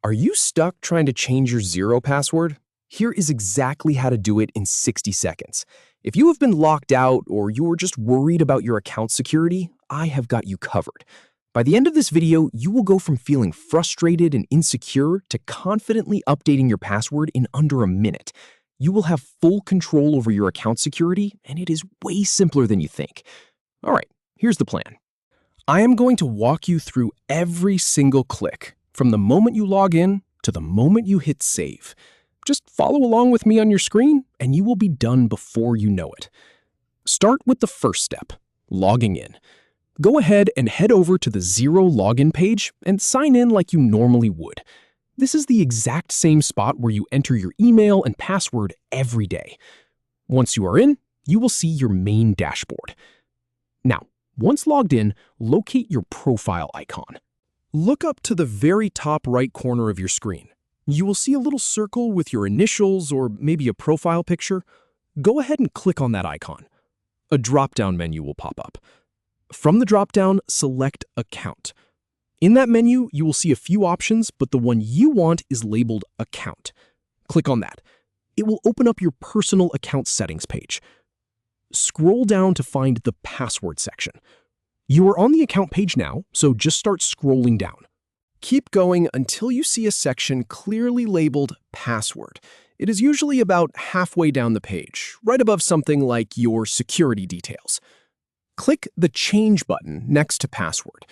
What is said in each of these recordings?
Are you stuck trying to change your Xero password? Here is exactly how to do it in 60 seconds. If you have been locked out or you are just worried about your account security, I have got you covered. By the end of this video, you will go from feeling frustrated and insecure to confidently updating your password in under a minute. You will have full control over your account security, and it is way simpler than you think. All right, here's the plan. I am going to walk you through every single click, from the moment you log in to the moment you hit save. Just follow along with me on your screen, and you will be done before you know it. Start with the first step, logging in. Go ahead and head over to the Xero login page and sign in like you normally would. This is the exact same spot where you enter your email and password every day. Once you are in, you will see your main dashboard. Now, once logged in, locate your profile icon. Look up to the very top right corner of your screen. You will see a little circle with your initials or maybe a profile picture. Go ahead and click on that icon. A drop-down menu will pop up. From the drop-down, select Account. In that menu, you will see a few options, but the one you want is labeled Account. Click on that. It will open up your personal account settings page. Scroll down to find the Password section. You are on the account page now, so just start scrolling down. Keep going until you see a section clearly labeled Password. It is usually about halfway down the page, right above something like your security details. Click the Change button next to Password.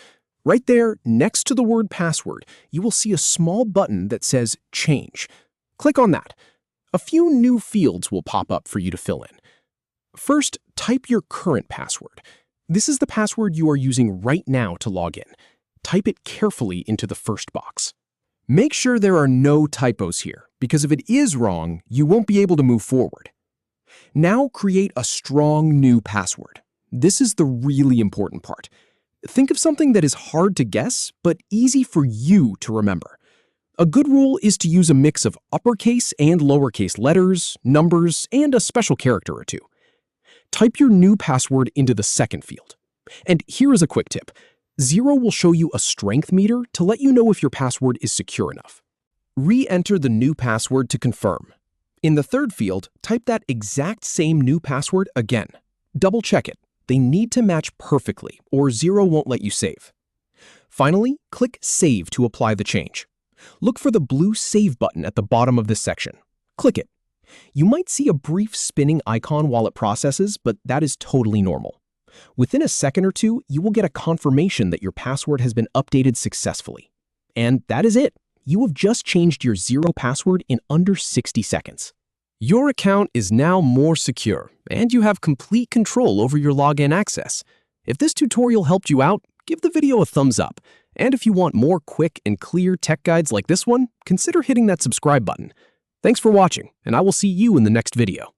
Right there, next to the word Password, you will see a small button that says Change. Click on that. A few new fields will pop up for you to fill in. First, type your current password. This is the password you are using right now to log in. Type it carefully into the first box. Make sure there are no typos here, because if it is wrong, you won't be able to move forward. Now create a strong new password. This is the really important part. Think of something that is hard to guess, but easy for you to remember. A good rule is to use a mix of uppercase and lowercase letters, numbers, and a special character or two. Type your new password into the second field. And here is a quick tip. Xero will show you a strength meter to let you know if your password is secure enough. Re-enter the new password to confirm. In the third field, type that exact same new password again. Double-check it. They need to match perfectly, or Xero won't let you save. Finally, click Save to apply the change. Look for the blue Save button at the bottom of this section. Click it. You might see a brief spinning icon while it processes, but that is totally normal. Within a second or two, you will get a confirmation that your password has been updated successfully. And that is it. You have just changed your Xero password in under 60 seconds. Your account is now more secure, and you have complete control over your login access. If this tutorial helped you out, give the video a thumbs up. And if you want more quick and clear tech guides like this one, consider hitting that subscribe button. Thanks for watching, and I will see you in the next video.